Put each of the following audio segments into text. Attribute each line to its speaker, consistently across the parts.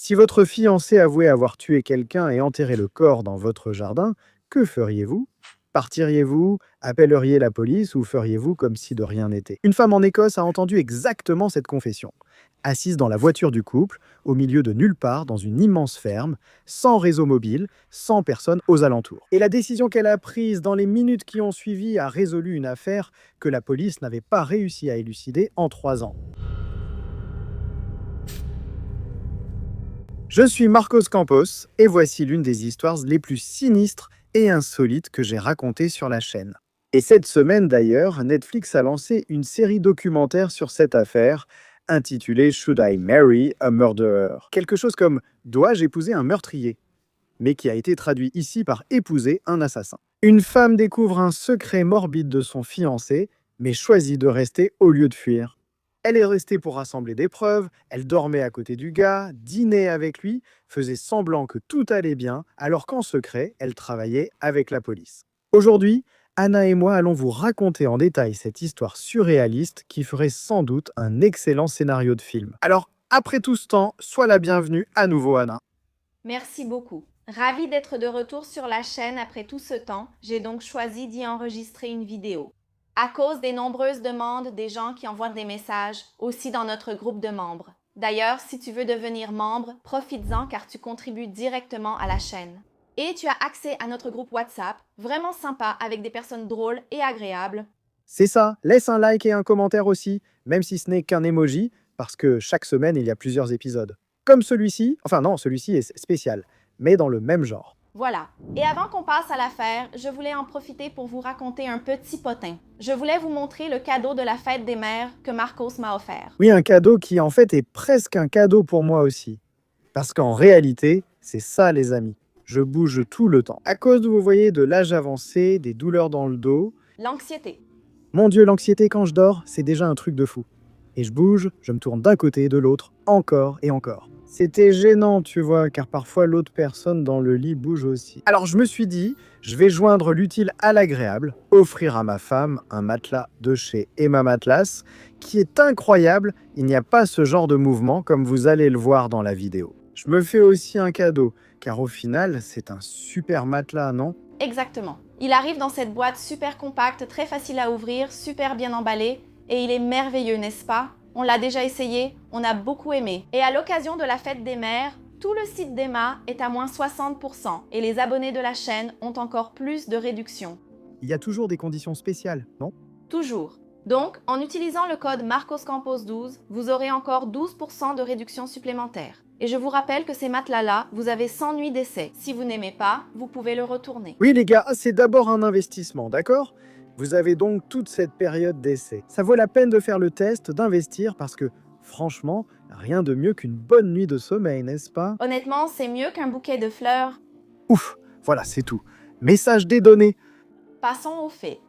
Speaker 1: Si votre fiancé avouait avoir tué quelqu'un et enterré le corps dans votre jardin, que feriez-vous? Partiriez-vous, appelleriez la police ou feriez-vous comme si de rien n'était? Une femme en Écosse a entendu exactement cette confession. Assise dans la voiture du couple, au milieu de nulle part, dans une immense ferme, sans réseau mobile, sans personne aux alentours. Et la décision qu'elle a prise dans les minutes qui ont suivi a résolu une affaire que la police n'avait pas réussi à élucider en 3 ans. Je suis Marcos Campos et voici l'une des histoires les plus sinistres et insolites que j'ai racontées sur la chaîne. Et cette semaine d'ailleurs, Netflix a lancé une série documentaire sur cette affaire intitulée Should I Marry a Murderer? Quelque chose comme Dois-je épouser un meurtrier? Mais qui a été traduit ici par épouser un assassin. Une femme découvre un secret morbide de son fiancé, mais choisit de rester au lieu de fuir. Elle est restée pour rassembler des preuves, elle dormait à côté du gars, dînait avec lui, faisait semblant que tout allait bien, alors qu'en secret, elle travaillait avec la police. Aujourd'hui, Anna et moi allons vous raconter en détail cette histoire surréaliste qui ferait sans doute un excellent scénario de film. Alors, après tout ce temps, sois la bienvenue à nouveau, Anna.
Speaker 2: Merci beaucoup. Ravie d'être de retour sur la chaîne après tout ce temps, j'ai donc choisi d'y enregistrer une vidéo. À cause des nombreuses demandes des gens qui envoient des messages, aussi dans notre groupe de membres. D'ailleurs, si tu veux devenir membre, profites-en car tu contribues directement à la chaîne. Et tu as accès à notre groupe WhatsApp, vraiment sympa avec des personnes drôles et agréables.
Speaker 1: C'est ça, laisse un like et un commentaire aussi, même si ce n'est qu'un emoji, parce que chaque semaine, il y a plusieurs épisodes. Comme celui-ci, enfin non, celui-ci est spécial, mais dans le même genre.
Speaker 2: Voilà. Et avant qu'on passe à l'affaire, je voulais en profiter pour vous raconter un petit potin. Je voulais vous montrer le cadeau de la fête des mères que Marcos m'a offert.
Speaker 1: Oui, un cadeau qui en fait est presque un cadeau pour moi aussi. Parce qu'en réalité, c'est ça les amis. Je bouge tout le temps. À cause, vous voyez, de l'âge avancé, des douleurs dans le dos.
Speaker 2: L'anxiété.
Speaker 1: Mon Dieu, l'anxiété quand je dors, c'est déjà un truc de fou. Et je bouge, je me tourne d'un côté, de l'autre, encore et encore. C'était gênant, tu vois, car parfois l'autre personne dans le lit bouge aussi. Alors je me suis dit, je vais joindre l'utile à l'agréable, offrir à ma femme un matelas de chez Emma Matlas, qui est incroyable, il n'y a pas ce genre de mouvement comme vous allez le voir dans la vidéo. Je me fais aussi un cadeau, car au final, c'est un super matelas, non?
Speaker 2: Exactement. Il arrive dans cette boîte super compacte, très facile à ouvrir, super bien emballé, et il est merveilleux, n'est-ce pas? On l'a déjà essayé, on a beaucoup aimé. Et à l'occasion de la fête des mères, tout le site d'Emma est à moins 60% et les abonnés de la chaîne ont encore plus de réduction.
Speaker 1: Il y a toujours des conditions spéciales, non?
Speaker 2: Toujours. Donc, en utilisant le code MarcosCampos12, vous aurez encore 12% de réduction supplémentaire. Et je vous rappelle que ces matelas-là, vous avez 100 nuits d'essai. Si vous n'aimez pas, vous pouvez le retourner.
Speaker 1: Oui les gars, c'est d'abord un investissement, d'accord? Vous avez donc toute cette période d'essai. Ça vaut la peine de faire le test, d'investir, parce que franchement, rien de mieux qu'une bonne nuit de sommeil, n'est-ce pas?
Speaker 2: Honnêtement, c'est mieux qu'un bouquet de fleurs.
Speaker 1: Ouf, voilà, c'est tout. Message dédonné.
Speaker 2: Passons aux faits.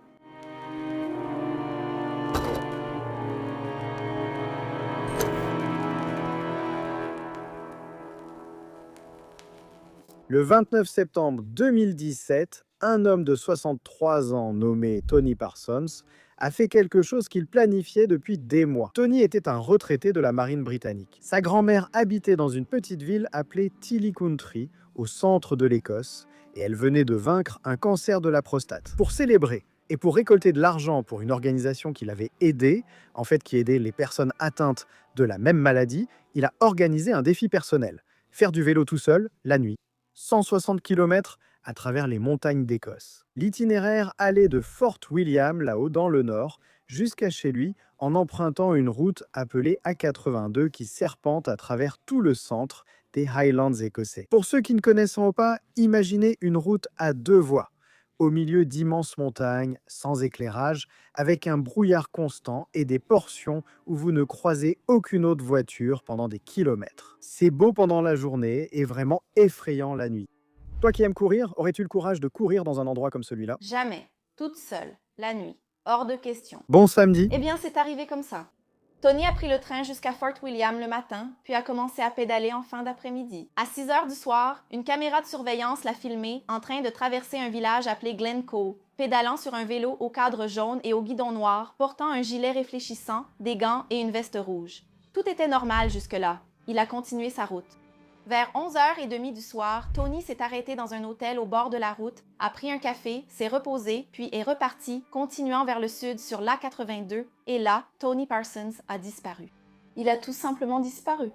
Speaker 1: Le 29 septembre 2017, un homme de 63 ans nommé Tony Parsons a fait quelque chose qu'il planifiait depuis des mois. Tony était un retraité de la marine britannique. Sa grand-mère habitait dans une petite ville appelée Tillicoultry, au centre de l'Écosse, et elle venait de vaincre un cancer de la prostate. Pour célébrer et pour récolter de l'argent pour une organisation qu'il avait aidée, en fait qui aidait les personnes atteintes de la même maladie, il a organisé un défi personnel. Faire du vélo tout seul, la nuit. 160 km à travers les montagnes d'Écosse. L'itinéraire allait de Fort William, là-haut dans le nord, jusqu'à chez lui en empruntant une route appelée A82 qui serpente à travers tout le centre des Highlands écossais. Pour ceux qui ne connaissent pas, imaginez une route à 2 voies, au milieu d'immenses montagnes, sans éclairage, avec un brouillard constant et des portions où vous ne croisez aucune autre voiture pendant des kilomètres. C'est beau pendant la journée et vraiment effrayant la nuit. Toi qui aimes courir, aurais-tu le courage de courir dans un endroit comme celui-là?
Speaker 2: Jamais. Toute seule. La nuit. Hors de question.
Speaker 1: Bon samedi.
Speaker 2: Eh bien, c'est arrivé comme ça. Tony a pris le train jusqu'à Fort William le matin, puis a commencé à pédaler en fin d'après-midi. À 6 heures du soir, une caméra de surveillance l'a filmé en train de traverser un village appelé Glencoe, pédalant sur un vélo au cadre jaune et au guidon noir, portant un gilet réfléchissant, des gants et une veste rouge. Tout était normal jusque-là. Il a continué sa route. Vers 11h30 du soir, Tony s'est arrêté dans un hôtel au bord de la route, a pris un café, s'est reposé, puis est reparti, continuant vers le sud sur l'A82, et là, Tony Parsons a disparu. Il a tout simplement disparu.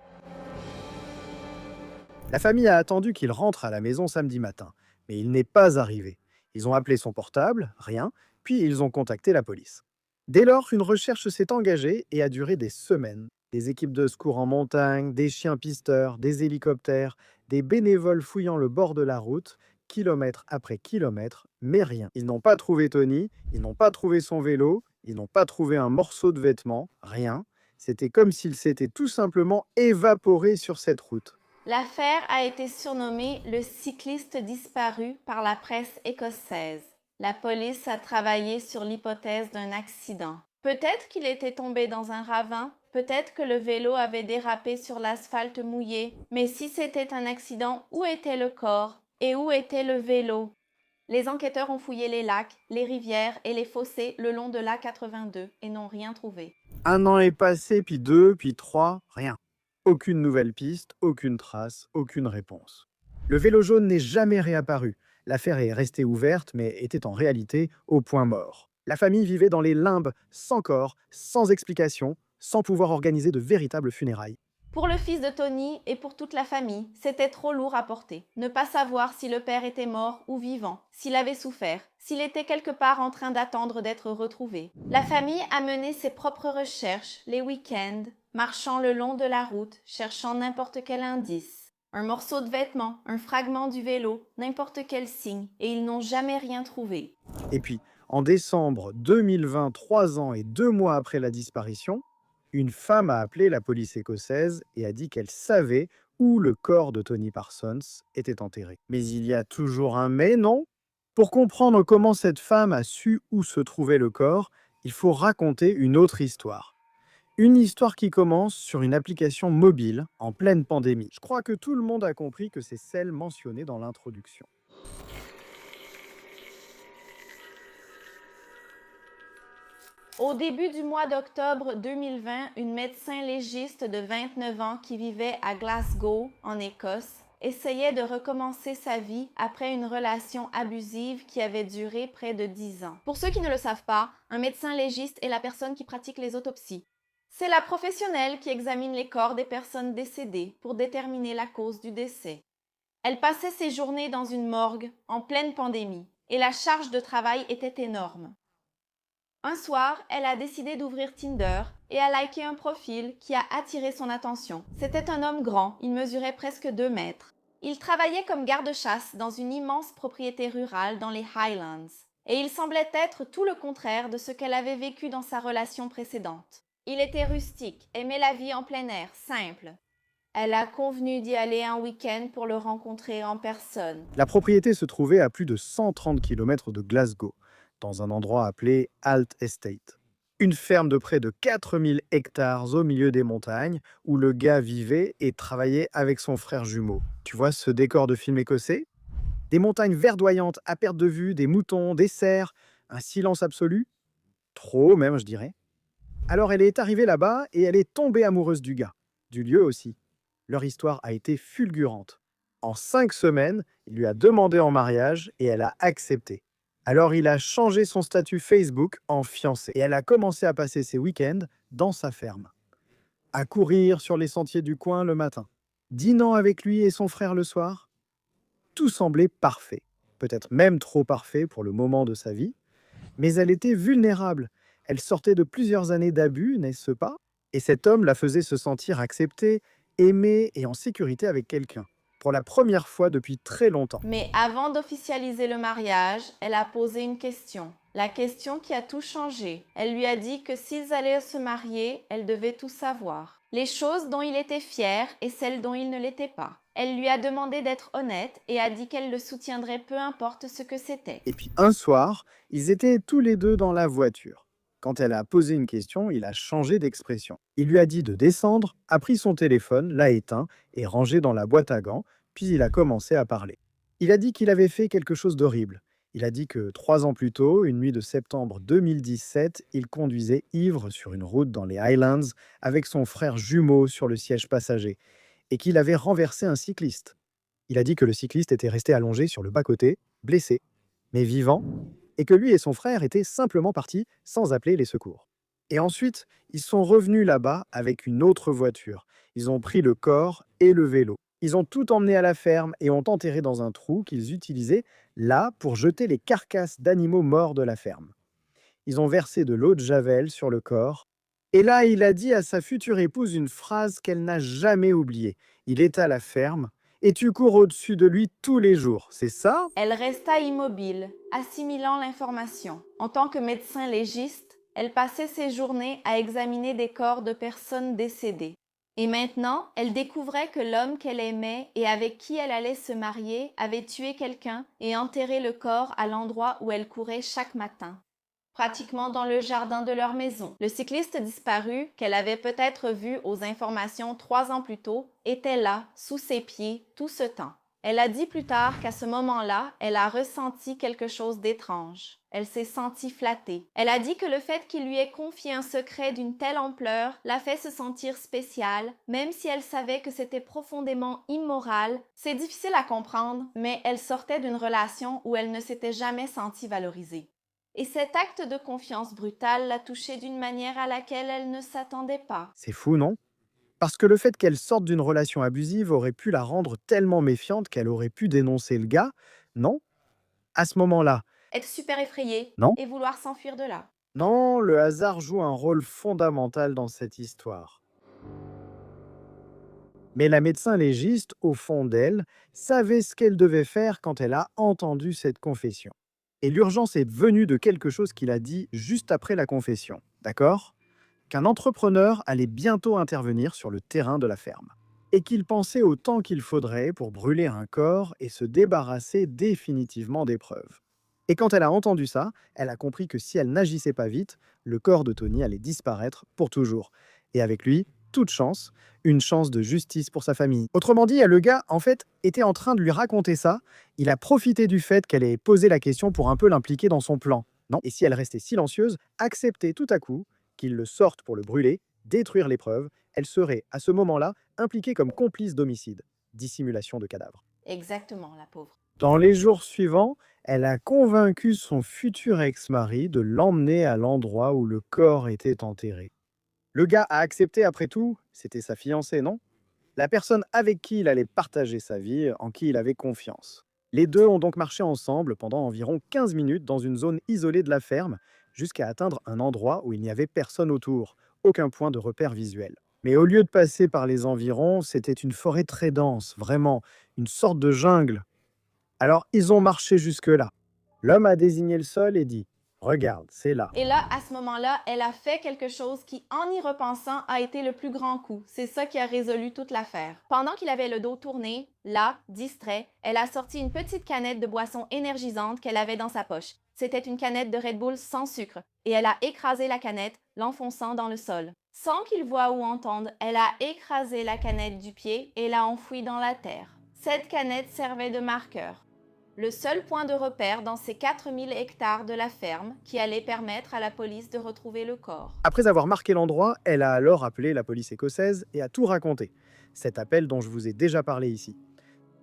Speaker 1: La famille a attendu qu'il rentre à la maison samedi matin, mais il n'est pas arrivé. Ils ont appelé son portable, rien, puis ils ont contacté la police. Dès lors, une recherche s'est engagée et a duré des semaines. Des équipes de secours en montagne, des chiens pisteurs, des hélicoptères, des bénévoles fouillant le bord de la route, kilomètre après kilomètre, mais rien. Ils n'ont pas trouvé Tony, ils n'ont pas trouvé son vélo, ils n'ont pas trouvé un morceau de vêtement, rien. C'était comme s'il s'était tout simplement évaporé sur cette route.
Speaker 2: L'affaire a été surnommée le cycliste disparu par la presse écossaise. La police a travaillé sur l'hypothèse d'un accident. Peut-être qu'il était tombé dans un ravin, peut-être que le vélo avait dérapé sur l'asphalte mouillé, mais si c'était un accident, où était le corps et où était le vélo? Les enquêteurs ont fouillé les lacs, les rivières et les fossés le long de l'A82 et n'ont rien trouvé.
Speaker 1: Un an est passé, puis deux, puis trois, rien. Aucune nouvelle piste, aucune trace, aucune réponse. Le vélo jaune n'est jamais réapparu. L'affaire est restée ouverte, mais était en réalité au point mort. La famille vivait dans les limbes, sans corps, sans explication, sans pouvoir organiser de véritables funérailles.
Speaker 2: Pour le fils de Tony et pour toute la famille, c'était trop lourd à porter. Ne pas savoir si le père était mort ou vivant, s'il avait souffert, s'il était quelque part en train d'attendre d'être retrouvé. La famille a mené ses propres recherches, les week-ends, marchant le long de la route, cherchant n'importe quel indice. Un morceau de vêtement, un fragment du vélo, n'importe quel signe, et ils n'ont jamais rien trouvé.
Speaker 1: Et puis, en décembre 2020, 3 ans et 2 mois après la disparition, une femme a appelé la police écossaise et a dit qu'elle savait où le corps de Tony Parsons était enterré. Mais il y a toujours un mais, non? Pour comprendre comment cette femme a su où se trouvait le corps, il faut raconter une autre histoire. Une histoire qui commence sur une application mobile en pleine pandémie. Je crois que tout le monde a compris que c'est celle mentionnée dans l'introduction.
Speaker 2: Au début du mois d'octobre 2020, une médecin légiste de 29 ans qui vivait à Glasgow, en Écosse, essayait de recommencer sa vie après une relation abusive qui avait duré près de 10 ans. Pour ceux qui ne le savent pas, un médecin légiste est la personne qui pratique les autopsies. C'est la professionnelle qui examine les corps des personnes décédées pour déterminer la cause du décès. Elle passait ses journées dans une morgue en pleine pandémie et la charge de travail était énorme. Un soir, elle a décidé d'ouvrir Tinder et a liké un profil qui a attiré son attention. C'était un homme grand, il mesurait presque 2 mètres. Il travaillait comme garde-chasse dans une immense propriété rurale dans les Highlands. Et il semblait être tout le contraire de ce qu'elle avait vécu dans sa relation précédente. Il était rustique, aimait la vie en plein air, simple. Elle a convenu d'y aller un week-end pour le rencontrer en personne.
Speaker 1: La propriété se trouvait à plus de 130 km de Glasgow, dans un endroit appelé Alt Estate. Une ferme de près de 4000 hectares au milieu des montagnes, où le gars vivait et travaillait avec son frère jumeau. Tu vois ce décor de film écossais? Des montagnes verdoyantes à perte de vue, des moutons, des cerfs, un silence absolu? Trop même, je dirais. Alors elle est arrivée là-bas et elle est tombée amoureuse du gars, du lieu aussi. Leur histoire a été fulgurante. En 5 semaines, il lui a demandé en mariage et elle a accepté. Alors il a changé son statut Facebook en fiancé et elle a commencé à passer ses week-ends dans sa ferme. À courir sur les sentiers du coin le matin, dînant avec lui et son frère le soir. Tout semblait parfait, peut-être même trop parfait pour le moment de sa vie, mais elle était vulnérable. Elle sortait de plusieurs années d'abus, n'est-ce pas? Et cet homme la faisait se sentir acceptée, aimée et en sécurité avec quelqu'un, pour la première fois depuis très longtemps.
Speaker 2: Mais avant d'officialiser le mariage, elle a posé une question. La question qui a tout changé. Elle lui a dit que s'ils allaient se marier, elle devait tout savoir. Les choses dont il était fier et celles dont il ne l'était pas. Elle lui a demandé d'être honnête et a dit qu'elle le soutiendrait peu importe ce que c'était.
Speaker 1: Et puis un soir, ils étaient tous les deux dans la voiture. Quand elle a posé une question, il a changé d'expression. Il lui a dit de descendre, a pris son téléphone, l'a éteint et rangé dans la boîte à gants, puis il a commencé à parler. Il a dit qu'il avait fait quelque chose d'horrible. Il a dit que 3 ans plus tôt, une nuit de septembre 2017, il conduisait ivre sur une route dans les Highlands avec son frère jumeau sur le siège passager. et qu'il avait renversé un cycliste. Il a dit que le cycliste était resté allongé sur le bas-côté, blessé, mais vivant, et que lui et son frère étaient simplement partis sans appeler les secours. Et ensuite, ils sont revenus là-bas avec une autre voiture. Ils ont pris le corps et le vélo. Ils ont tout emmené à la ferme et ont enterré dans un trou qu'ils utilisaient là pour jeter les carcasses d'animaux morts de la ferme. Ils ont versé de l'eau de javel sur le corps. Et là, il a dit à sa future épouse une phrase qu'elle n'a jamais oubliée. Il est à la ferme et tu cours au-dessus de lui tous les jours. C'est ça?
Speaker 2: Elle resta immobile, assimilant l'information. En tant que médecin légiste, elle passait ses journées à examiner des corps de personnes décédées. Et maintenant, elle découvrait que l'homme qu'elle aimait et avec qui elle allait se marier avait tué quelqu'un et enterré le corps à l'endroit où elle courait chaque matin, pratiquement dans le jardin de leur maison. Le cycliste disparu, qu'elle avait peut-être vu aux informations 3 ans plus tôt, était là, sous ses pieds, tout ce temps. Elle a dit plus tard qu'à ce moment-là, elle a ressenti quelque chose d'étrange. Elle s'est sentie flattée. Elle a dit que le fait qu'il lui ait confié un secret d'une telle ampleur l'a fait se sentir spéciale, même si elle savait que c'était profondément immoral. C'est difficile à comprendre, mais elle sortait d'une relation où elle ne s'était jamais sentie valorisée. Et cet acte de confiance brutale l'a touchée d'une manière à laquelle elle ne s'attendait pas.
Speaker 1: C'est fou, non? Parce que le fait qu'elle sorte d'une relation abusive aurait pu la rendre tellement méfiante qu'elle aurait pu dénoncer le gars, non? À ce moment-là,
Speaker 2: Être super effrayée
Speaker 1: non?
Speaker 2: et vouloir s'enfuir de là.
Speaker 1: Non, le hasard joue un rôle fondamental dans cette histoire. Mais la médecin légiste, au fond d'elle, savait ce qu'elle devait faire quand elle a entendu cette confession. Et l'urgence est venue de quelque chose qu'il a dit juste après la confession, d'accord? Qu'un entrepreneur allait bientôt intervenir sur le terrain de la ferme. Et qu'il pensait au temps qu'il faudrait pour brûler un corps et se débarrasser définitivement des preuves. Et quand elle a entendu ça, elle a compris que si elle n'agissait pas vite, le corps de Tony allait disparaître pour toujours. Et avec lui, toute chance, une chance de justice pour sa famille. Autrement dit, le gars, en fait, était en train de lui raconter ça. Il a profité du fait qu'elle ait posé la question pour un peu l'impliquer dans son plan. Non. Et si elle restait silencieuse, accepter tout à coup qu'il le sorte pour le brûler, détruire les preuves, elle serait, à ce moment-là, impliquée comme complice d'homicide, dissimulation de cadavre.
Speaker 2: Exactement, la pauvre.
Speaker 1: Dans les jours suivants, elle a convaincu son futur ex-mari de l'emmener à l'endroit où le corps était enterré. Le gars a accepté après tout, c'était sa fiancée, non? La personne avec qui il allait partager sa vie, en qui il avait confiance. Les deux ont donc marché ensemble pendant environ 15 minutes dans une zone isolée de la ferme, jusqu'à atteindre un endroit où il n'y avait personne autour, aucun point de repère visuel. Mais au lieu de passer par les environs, c'était une forêt très dense, vraiment, une sorte de jungle. Alors ils ont marché jusque-là. L'homme a désigné le sol et dit « Regarde, c'est là ».
Speaker 2: Et là, à ce moment-là, elle a fait quelque chose qui, en y repensant, a été le plus grand coup. C'est ça qui a résolu toute l'affaire. Pendant qu'il avait le dos tourné, là, distrait, elle a sorti une petite canette de boisson énergisante qu'elle avait dans sa poche. C'était une canette de Red Bull sans sucre, et elle a écrasé la canette, l'enfonçant dans le sol. Sans qu'il voie ou entende, elle a écrasé la canette du pied et l'a enfouie dans la terre. Cette canette servait de marqueur. Le seul point de repère dans ces 4000 hectares de la ferme qui allait permettre à la police de retrouver le corps.
Speaker 1: Après avoir marqué l'endroit, elle a alors appelé la police écossaise et a tout raconté. Cet appel dont je vous ai déjà parlé ici.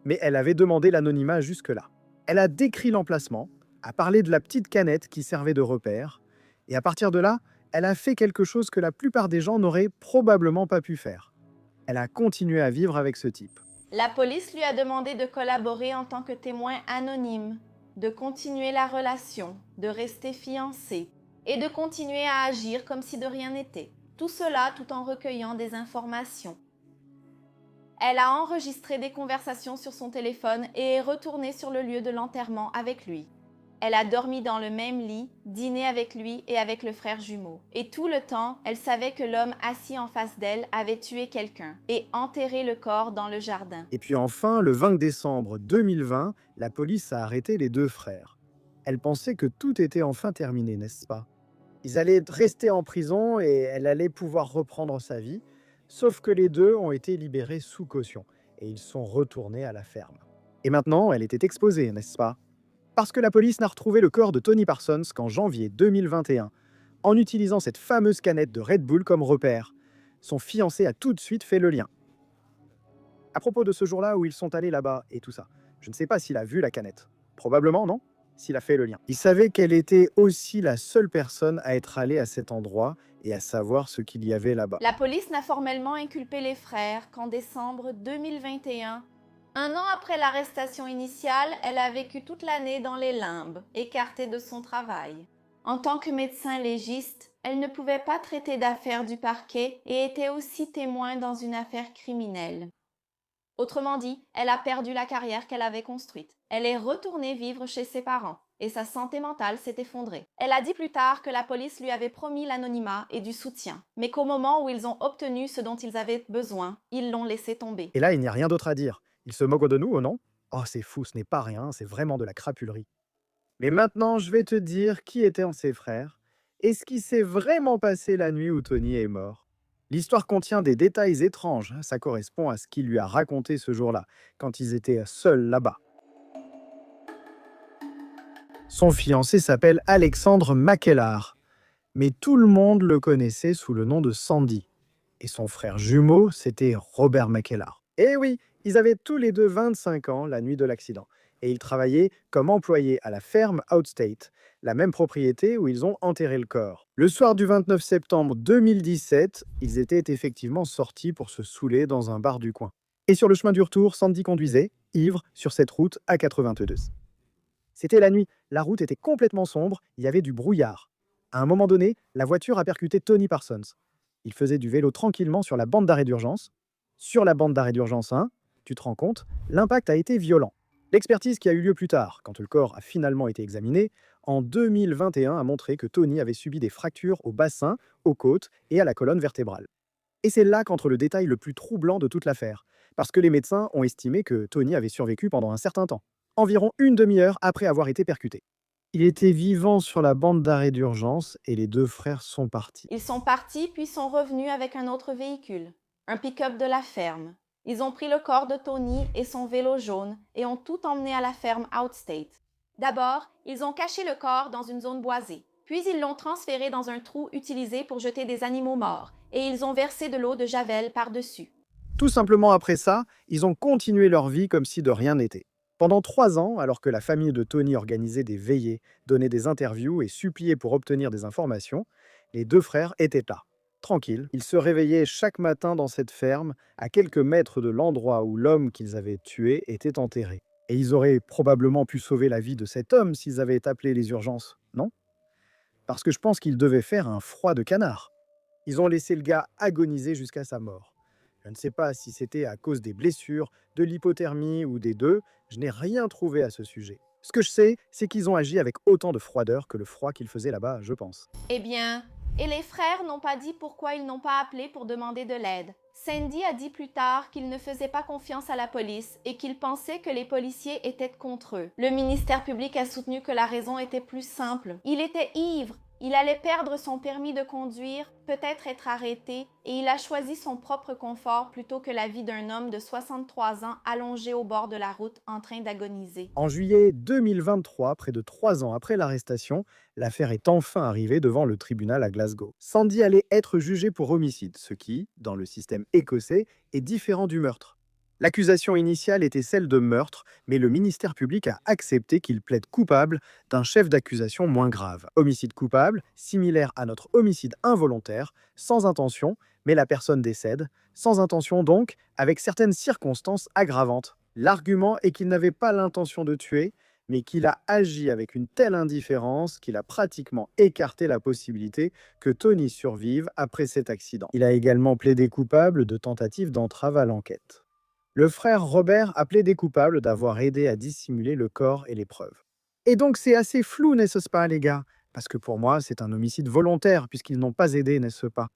Speaker 1: Mais elle avait demandé l'anonymat jusque-là. Elle a décrit l'emplacement, a parlé de la petite canette qui servait de repère, et à partir de là, elle a fait quelque chose que la plupart des gens n'auraient probablement pas pu faire. Elle a continué à vivre avec ce type.
Speaker 2: La police lui a demandé de collaborer en tant que témoin anonyme, de continuer la relation, de rester fiancée et de continuer à agir comme si de rien n'était. Tout cela tout en recueillant des informations. Elle a enregistré des conversations sur son téléphone et est retournée sur le lieu de l'enterrement avec lui. Elle a dormi dans le même lit, dîné avec lui et avec le frère jumeau. Et tout le temps, elle savait que l'homme assis en face d'elle avait tué quelqu'un et enterré le corps dans le jardin.
Speaker 1: Et puis enfin, le 20 décembre 2020, la police a arrêté les deux frères. Elle pensait que tout était enfin terminé, n'est-ce pas? Ils allaient rester en prison et elle allait pouvoir reprendre sa vie, sauf que les deux ont été libérés sous caution et ils sont retournés à la ferme. Et maintenant, elle était exposée, n'est-ce pas? Parce que la police n'a retrouvé le corps de Tony Parsons qu'en janvier 2021, en utilisant cette fameuse canette de Red Bull comme repère. Son fiancé a tout de suite fait le lien. À propos de ce jour-là où ils sont allés là-bas et tout ça, je ne sais pas s'il a vu la canette. Probablement, non? S'il a fait le lien. Il savait qu'elle était aussi la seule personne à être allée à cet endroit et à savoir ce qu'il y avait là-bas.
Speaker 2: La police n'a formellement inculpé les frères qu'en décembre 2021, un an après l'arrestation initiale, elle a vécu toute l'année dans les limbes, écartée de son travail. En tant que médecin légiste, elle ne pouvait pas traiter d'affaires du parquet et était aussi témoin dans une affaire criminelle. Autrement dit, elle a perdu la carrière qu'elle avait construite. Elle est retournée vivre chez ses parents et sa santé mentale s'est effondrée. Elle a dit plus tard que la police lui avait promis l'anonymat et du soutien, mais qu'au moment où ils ont obtenu ce dont ils avaient besoin, ils l'ont laissé tomber.
Speaker 1: Et là, il n'y a rien d'autre à dire. Il se moque de nous, ou non? Oh, c'est fou, ce n'est pas rien, c'est vraiment de la crapulerie. Mais maintenant, je vais te dire qui étaient ses frères et ce qui s'est vraiment passé la nuit où Tony est mort. L'histoire contient des détails étranges, ça correspond à ce qu'il lui a raconté ce jour-là, quand ils étaient seuls là-bas. Son fiancé s'appelle Alexandre McKellar, mais tout le monde le connaissait sous le nom de Sandy. Et son frère jumeau, c'était Robert McKellar. Et oui, ils avaient tous les deux 25 ans la nuit de l'accident, et ils travaillaient comme employés à la ferme Outstate, la même propriété où ils ont enterré le corps. Le soir du 29 septembre 2017, ils étaient effectivement sortis pour se saouler dans un bar du coin. Et sur le chemin du retour, Sandy conduisait, ivre, sur cette route A82. C'était la nuit, la route était complètement sombre, il y avait du brouillard. À un moment donné, la voiture a percuté Tony Parsons. Il faisait du vélo tranquillement sur la bande d'arrêt d'urgence. Sur la bande d'arrêt d'urgence 1, tu te rends compte, l'impact a été violent. L'expertise qui a eu lieu plus tard, quand le corps a finalement été examiné, en 2021 a montré que Tony avait subi des fractures au bassin, aux côtes et à la colonne vertébrale. Et c'est là qu'entre le détail le plus troublant de toute l'affaire, parce que les médecins ont estimé que Tony avait survécu pendant un certain temps, environ une demi-heure après avoir été percuté. Il était vivant sur la bande d'arrêt d'urgence et les deux frères sont partis.
Speaker 2: Ils sont partis puis sont revenus avec un autre véhicule, un pick-up de la ferme. Ils ont pris le corps de Tony et son vélo jaune et ont tout emmené à la ferme Outstate. D'abord, ils ont caché le corps dans une zone boisée. Puis ils l'ont transféré dans un trou utilisé pour jeter des animaux morts et ils ont versé de l'eau de javel par-dessus.
Speaker 1: Tout simplement après ça, ils ont continué leur vie comme si de rien n'était. Pendant 3 ans, alors que la famille de Tony organisait des veillées, donnait des interviews et suppliait pour obtenir des informations, les deux frères étaient là. Tranquilles, ils se réveillaient chaque matin dans cette ferme, à quelques mètres de l'endroit où l'homme qu'ils avaient tué était enterré. Et ils auraient probablement pu sauver la vie de cet homme s'ils avaient appelé les urgences, non? Parce que je pense qu'ils devaient faire un froid de canard. Ils ont laissé le gars agoniser jusqu'à sa mort. Je ne sais pas si c'était à cause des blessures, de l'hypothermie ou des deux, je n'ai rien trouvé à ce sujet. Ce que je sais, c'est qu'ils ont agi avec autant de froideur que le froid qu'ils faisaient là-bas, je pense.
Speaker 2: Eh bien, et les frères n'ont pas dit pourquoi ils n'ont pas appelé pour demander de l'aide. Sandy a dit plus tard qu'il ne faisait pas confiance à la police et qu'il pensait que les policiers étaient contre eux. Le ministère public a soutenu que la raison était plus simple. Il était ivre, il allait perdre son permis de conduire, peut-être être arrêté, et il a choisi son propre confort plutôt que la vie d'un homme de 63 ans allongé au bord de la route en train d'agoniser.
Speaker 1: En juillet 2023, près de 3 ans après l'arrestation, l'affaire est enfin arrivée devant le tribunal à Glasgow. Sandy allait être jugée pour homicide, ce qui, dans le système écossais, est différent du meurtre. L'accusation initiale était celle de meurtre, mais le ministère public a accepté qu'il plaide coupable d'un chef d'accusation moins grave. Homicide coupable, similaire à notre homicide involontaire, sans intention, mais la personne décède, sans intention donc, avec certaines circonstances aggravantes. L'argument est qu'il n'avait pas l'intention de tuer, mais qu'il a agi avec une telle indifférence qu'il a pratiquement écarté la possibilité que Tony survive après cet accident. Il a également plaidé coupable de tentative d'entrave à l'enquête. Le frère Robert a plaidé coupable d'avoir aidé à dissimuler le corps et les preuves. Et donc c'est assez flou, n'est-ce pas, les gars? Parce que pour moi, c'est un homicide volontaire, puisqu'ils n'ont pas aidé, n'est-ce pas?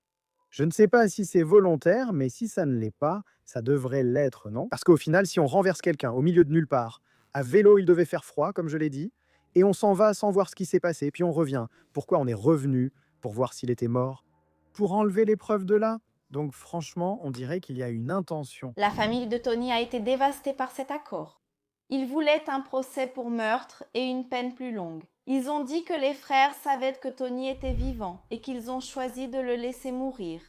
Speaker 1: Je ne sais pas si c'est volontaire, mais si ça ne l'est pas, ça devrait l'être, non? Parce qu'au final, si on renverse quelqu'un au milieu de nulle part, à vélo, il devait faire froid, comme je l'ai dit, et on s'en va sans voir ce qui s'est passé, puis on revient. Pourquoi on est revenu? Pour voir s'il était mort? Pour enlever les preuves de là? Donc franchement, on dirait qu'il y a une intention.
Speaker 2: La famille de Tony a été dévastée par cet accord. Ils voulaient un procès pour meurtre et une peine plus longue. Ils ont dit que les frères savaient que Tony était vivant et qu'ils ont choisi de le laisser mourir.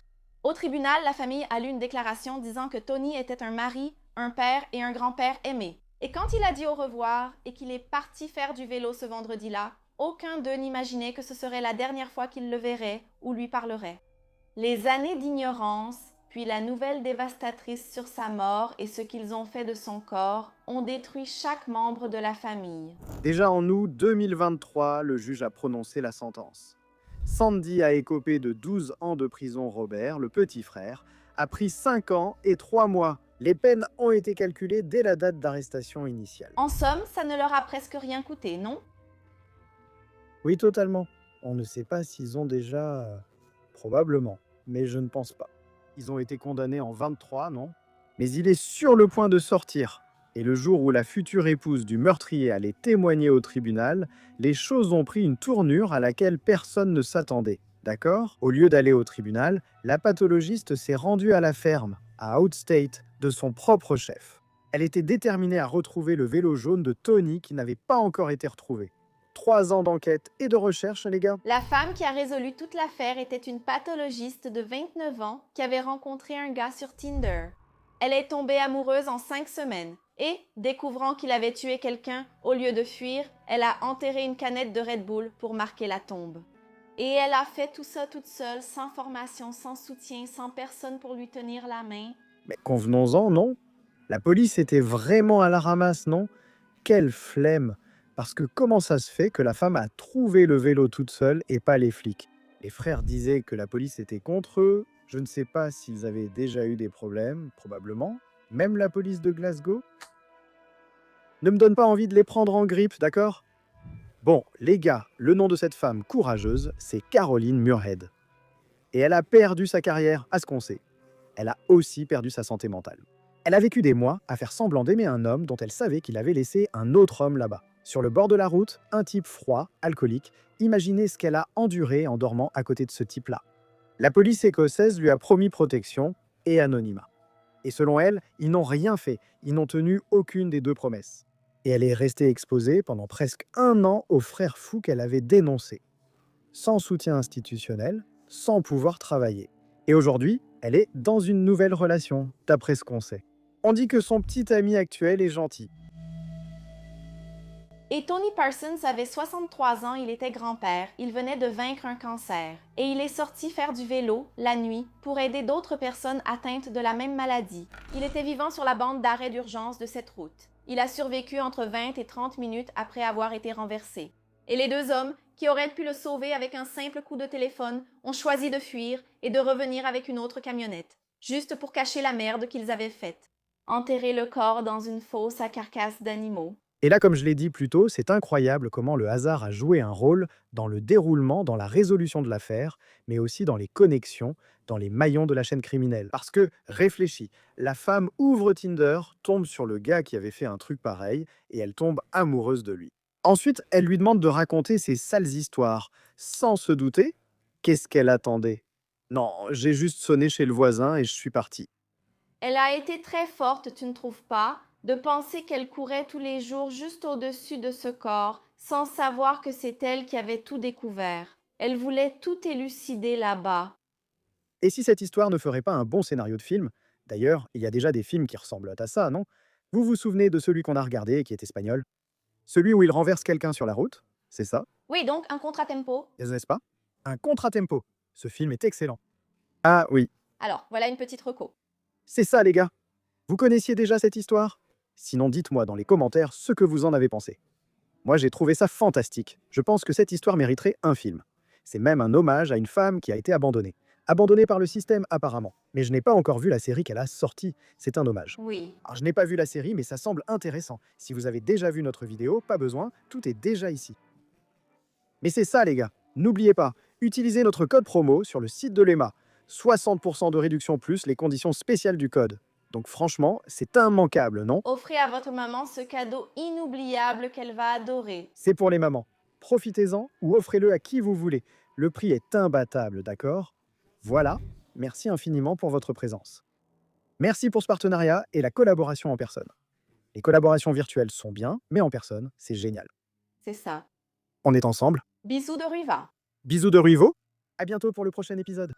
Speaker 2: Au tribunal, la famille a lu une déclaration disant que Tony était un mari un père et un grand-père aimés. Et quand il a dit au revoir et qu'il est parti faire du vélo ce vendredi-là, aucun d'eux n'imaginait que ce serait la dernière fois qu'il le verrait ou lui parlerait. Les années d'ignorance, puis la nouvelle dévastatrice sur sa mort et ce qu'ils ont fait de son corps, ont détruit chaque membre de la famille.
Speaker 1: Déjà en août 2023, le juge a prononcé la sentence. Sandy a écopé de 12 ans de prison. Robert, le petit frère, a pris 5 ans et 3 mois. Les peines ont été calculées dès la date d'arrestation initiale.
Speaker 2: En somme, ça ne leur a presque rien coûté, non?
Speaker 1: Oui, totalement. On ne sait pas s'ils ont déjà... probablement, mais je ne pense pas. Ils ont été condamnés en 23, non? Mais il est sur le point de sortir. Et le jour où la future épouse du meurtrier allait témoigner au tribunal, les choses ont pris une tournure à laquelle personne ne s'attendait. D'accord? Au lieu d'aller au tribunal, la pathologiste s'est rendue à la ferme, à Outstate, de son propre chef. Elle était déterminée à retrouver le vélo jaune de Tony qui n'avait pas encore été retrouvé. 3 ans d'enquête et de recherche, les gars.
Speaker 2: La femme qui a résolu toute l'affaire était une pathologiste de 29 ans qui avait rencontré un gars sur Tinder. Elle est tombée amoureuse en 5 semaines et, découvrant qu'il avait tué quelqu'un, au lieu de fuir, elle a enterré une canette de Red Bull pour marquer la tombe. Et elle a fait tout ça toute seule, sans formation, sans soutien, sans personne pour lui tenir la main.
Speaker 1: Mais convenons-en, non? La police était vraiment à la ramasse, non? Quelle flemme! Parce que comment ça se fait que la femme a trouvé le vélo toute seule et pas les flics? Les frères disaient que la police était contre eux. Je ne sais pas s'ils avaient déjà eu des problèmes, probablement. Même la police de Glasgow. Ne me donne pas envie de les prendre en grippe, d'accord? Bon, les gars, le nom de cette femme courageuse, c'est Caroline Muirhead. Et elle a perdu sa carrière, à ce qu'on sait. Elle a aussi perdu sa santé mentale. Elle a vécu des mois à faire semblant d'aimer un homme dont elle savait qu'il avait laissé un autre homme là-bas. Sur le bord de la route, un type froid, alcoolique. Imaginez ce qu'elle a enduré en dormant à côté de ce type-là. La police écossaise lui a promis protection et anonymat. Et selon elle, ils n'ont rien fait, ils n'ont tenu aucune des deux promesses. Et elle est restée exposée pendant presque 1 an aux frères fous qu'elle avait dénoncés. Sans soutien institutionnel, sans pouvoir travailler. Et aujourd'hui, elle est dans une nouvelle relation, d'après ce qu'on sait. On dit que son petit ami actuel est gentil.
Speaker 2: Et Tony Parsons avait 63 ans, il était grand-père, il venait de vaincre un cancer. Et il est sorti faire du vélo, la nuit, pour aider d'autres personnes atteintes de la même maladie. Il était vivant sur la bande d'arrêt d'urgence de cette route. Il a survécu entre 20 et 30 minutes après avoir été renversé. Et les 2 hommes, qui auraient pu le sauver avec un simple coup de téléphone, ont choisi de fuir et de revenir avec une autre camionnette, juste pour cacher la merde qu'ils avaient faite. Enterrer le corps dans une fosse à carcasse d'animaux.
Speaker 1: Et là, comme je l'ai dit plus tôt, c'est incroyable comment le hasard a joué un rôle dans le déroulement, dans la résolution de l'affaire, mais aussi dans les connexions, dans les maillons de la chaîne criminelle. Parce que, réfléchis, la femme ouvre Tinder, tombe sur le gars qui avait fait un truc pareil, et elle tombe amoureuse de lui. Ensuite, elle lui demande de raconter ses sales histoires. Sans se douter, qu'est-ce qu'elle attendait? Non, j'ai juste sonné chez le voisin et je suis parti.
Speaker 2: Elle a été très forte, tu ne trouves pas, de penser qu'elle courait tous les jours juste au-dessus de ce corps, sans savoir que c'est elle qui avait tout découvert. Elle voulait tout élucider là-bas.
Speaker 1: Et si cette histoire ne ferait pas un bon scénario de film? D'ailleurs, il y a déjà des films qui ressemblent à ça, non? Vous vous souvenez de celui qu'on a regardé et qui est espagnol? Celui où il renverse quelqu'un sur la route? C'est ça,
Speaker 2: Oui, donc un contre-tempo.
Speaker 1: n'est-ce pas? Un contre-tempo. Ce film est excellent. Ah oui,
Speaker 2: Alors, voilà une petite reco.
Speaker 1: c'est ça les gars. Vous connaissiez déjà cette histoire? Sinon, dites-moi dans les commentaires ce que vous en avez pensé. Moi, j'ai trouvé ça fantastique. Je pense que cette histoire mériterait un film. C'est même un hommage à une femme qui a été abandonnée. Abandonnée par le système, apparemment. Mais je n'ai pas encore vu la série qu'elle a sortie. C'est un hommage.
Speaker 2: Oui.
Speaker 1: Alors, je n'ai pas vu la série, mais ça semble intéressant. Si vous avez déjà vu notre vidéo, pas besoin, tout est déjà ici. Mais c'est ça, les gars. N'oubliez pas, utilisez notre code promo sur le site de l'EMA. 60% de réduction plus les conditions spéciales du code. Donc franchement, c'est immanquable, non?
Speaker 2: Offrez à votre maman ce cadeau inoubliable qu'elle va adorer.
Speaker 1: C'est pour les mamans. Profitez-en ou offrez-le à qui vous voulez. Le prix est imbattable, d'accord? Voilà, merci infiniment pour votre présence. Merci pour ce partenariat et la collaboration en personne. Les collaborations virtuelles sont bien, mais en personne, c'est génial.
Speaker 2: C'est ça.
Speaker 1: On est ensemble.
Speaker 2: Bisous de Ruiva.
Speaker 1: Bisous de Ruivo. À bientôt pour le prochain épisode.